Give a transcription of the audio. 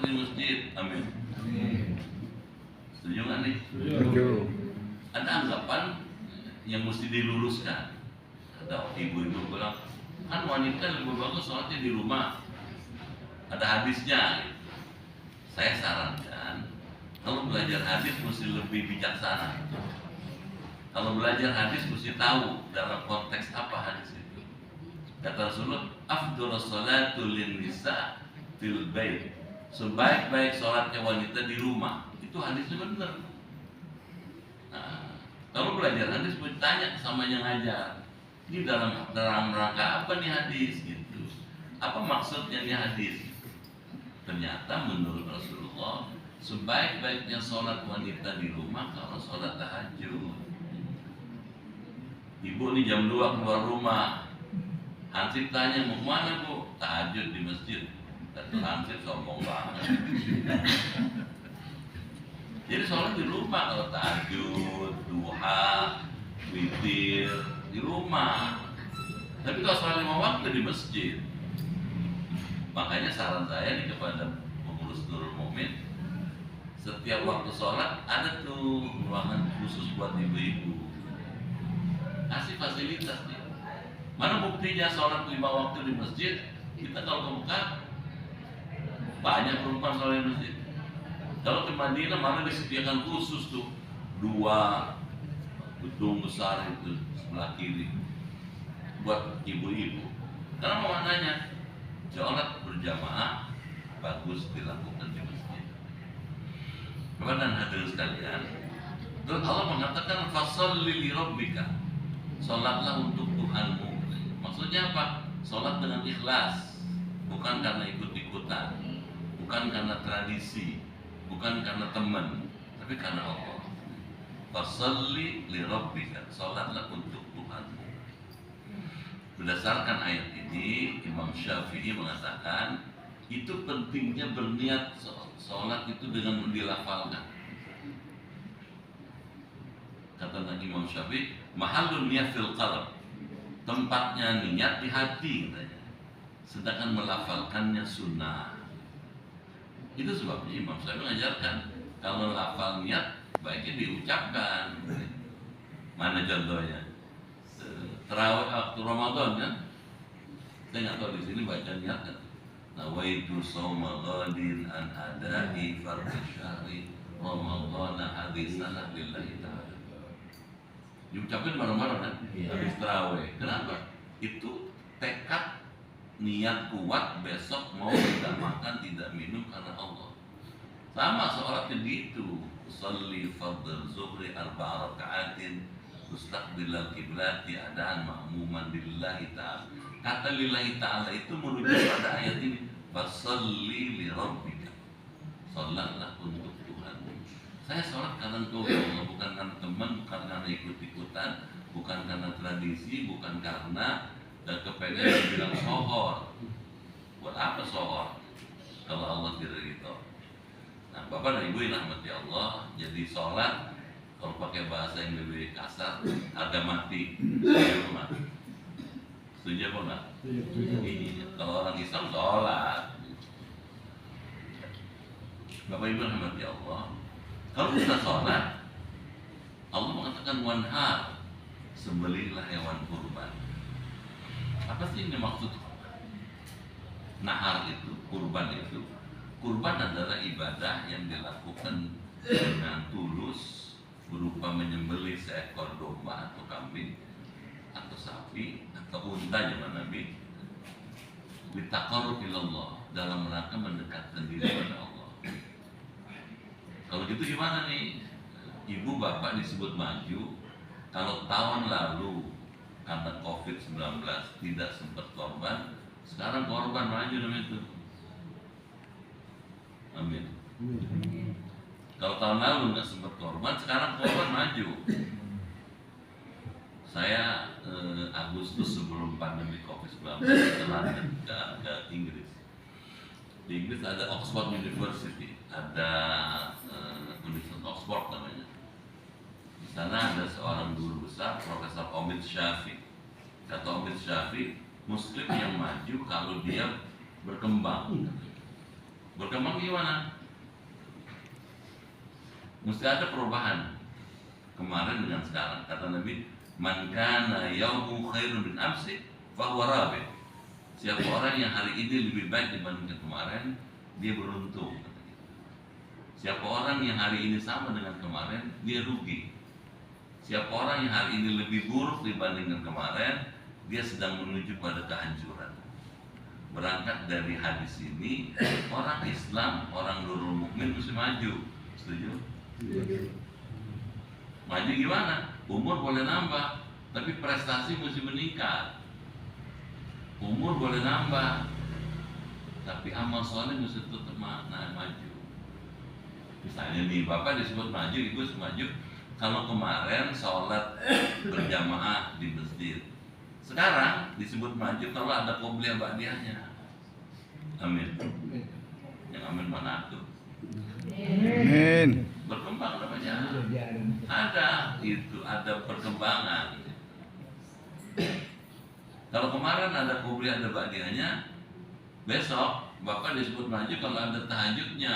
di masjid. Amin. Setuju nggak nih? Setuju. Ada anggapan yang mesti diluruskan. Ada ibu-ibu bilang, kan wanita lebih bagus sholatnya di rumah. Ada hadisnya. Saya sarankan, kalau belajar hadis mesti lebih bijaksana. Kalau belajar hadis mesti tahu dalam konteks apa hadis itu. Kata Rasulullah, afdhalus sholatu lin nisa fil bait. Sebaik-baik sholatnya wanita di rumah. Itu hadisnya benar. Nah, kalau belajar hadis mesti tanya sama yang ngajar. Ini dalam rangka apa nih hadis gitu? Apa maksudnya nih hadis? Ternyata menurut Rasulullah, sebaik-baiknya sholat wanita di rumah kalau sholat tahajud. Ibu nih jam 2 keluar rumah, Hansip tanya mau kemana bu? Tahajud di masjid. Kata Hansip sombong banget. Jadi sholat di rumah kalau tahajud, duha, witir di rumah. Tapi kalau sholat 5 waktu di masjid. Makanya saran saya nih kepada pengurus Nurul Mukmin, setiap waktu sholat ada tuh ruangan khusus buat ibu-ibu. Kasih fasilitas nih. Mana buktinya sholat 5 waktu di masjid? Kita kalau ke Mekah banyak perempuan sholat di masjid. Kalau ke Madinah mana disediakan khusus tuh 2 gedung besar itu sebelah kiri buat ibu-ibu. Karena mau maknanya sholat berjamaah bagus dilakukan di masjid. Kepada hadirin sekalian, terus Allah mengatakan fasholli li rabbika, sholatlah untuk Tuhanmu. Maksudnya apa? Sholat dengan ikhlas, bukan karena ikut-ikutan, bukan karena tradisi, bukan karena teman, tapi karena Allah. Fasholli li rabbika, sholatlah untuk Tuhanmu. Berdasarkan ayat ini, Imam Syafi'i mengatakan itu pentingnya berniat sholat itu dengan dilafalkan. Kata Imam Syafi'i, mahallun niat fil qalb, tempatnya niat di hati katanya. Sedangkan melafalkannya sunnah. Itu sebabnya Imam Syafi'i mengajarkan kalau melafal niat baiknya diucapkan. Mana contohnya? Terawih waktu Ramadan kan? Saya nggak tahu di sini baca niat kan? Nawaitu shauma ghadin an ada'i fardhi syahri Ramadhan hadhihi sanah lillahi ta'ala. Diucapin bareng-bareng kan? Habis terawih. Kenapa? Itu tekad niat kuat besok mau tidak makan tidak minum karena Allah. Sama sholatnya gitu. Sholli fardhu zuhri 4 raka'atin mustaqbilal kiblati adaan ma'muman lillahi ta'ala. Kata lillahi ta'ala itu merujuk pada ayat ini. Fasholli li rabbika, sholatlah untuk Tuhan. Saya sholat karena Engkau ya Allah, bukan karena teman, bukan karena ikut-ikutan, bukan karena tradisi, bukan karena kepengen bilang sohor. Buat apa sohor kalau Allah tidak gitu? Nah, Bapak dan Ibu yang rahmati Allah, jadi sholat kalau pakai bahasa yang lebih kasar, harga mati. Setuju nggak? Setuju apa nggak? Iya. Kalau orang Islam sholat. Bapak Ibu rahmati Allah, kalau kita sholat, Allah mengatakan wanhar, sembelihlah hewan kurban. Apa sih ini maksud nahar itu, kurban itu? Kurban adalah ibadah yang dilakukan dengan tulus, berupa menyembelih seekor domba atau kambing atau sapi atau unta zaman Nabi, litaqarrub ilallah, dalam rangka mendekatkan diri kepada Allah. Kalau gitu gimana nih? Ibu bapak disebut maju. Kalau tahun lalu karena COVID-19 tidak sempat korban, sekarang korban maju namanya itu. Amin. Kalau tahun lalu nggak sempat korban, sekarang korban maju. Saya Agustus sebelum pandemi COVID-19 ke Inggris. Di Inggris ada Oxford University, ada Universitas Oxford namanya. Di sana ada seorang guru besar, Profesor Omid Syafi'i. Kata Omid Syafi'i, Muslim yang maju kalau dia berkembang. Berkembang gimana? Mesti ada perubahan kemarin dengan sekarang. Kata Nabi, man kana yaumu khairun min amsi fahuwa rabi. Siapa orang yang hari ini lebih baik dibandingkan kemarin, dia beruntung. Siapa orang yang hari ini sama dengan kemarin, dia rugi. Siapa orang yang hari ini lebih buruk dibandingkan kemarin, dia sedang menuju pada kehancuran. Berangkat dari hadis ini, orang Islam, orang Nurul Mukmin mesti maju. Setuju? Maju gimana? Umur boleh nambah, tapi prestasi mesti meningkat. Umur boleh nambah, tapi amal soleh mesti tetap maju. Misalnya nih, Bapak disebut maju, Ibu disebut maju. Kalau kemarin sholat berjamaah di masjid, sekarang disebut maju kalau ada qobliyah ba'diyahnya. Amin. Yang amin mana tuh? Amin. Berkembang namanya. Ada perkembangan. Kalau kemarin ada qobliyah ada ba'diyahnya, besok Bapak disebut maju kalau ada tahajudnya.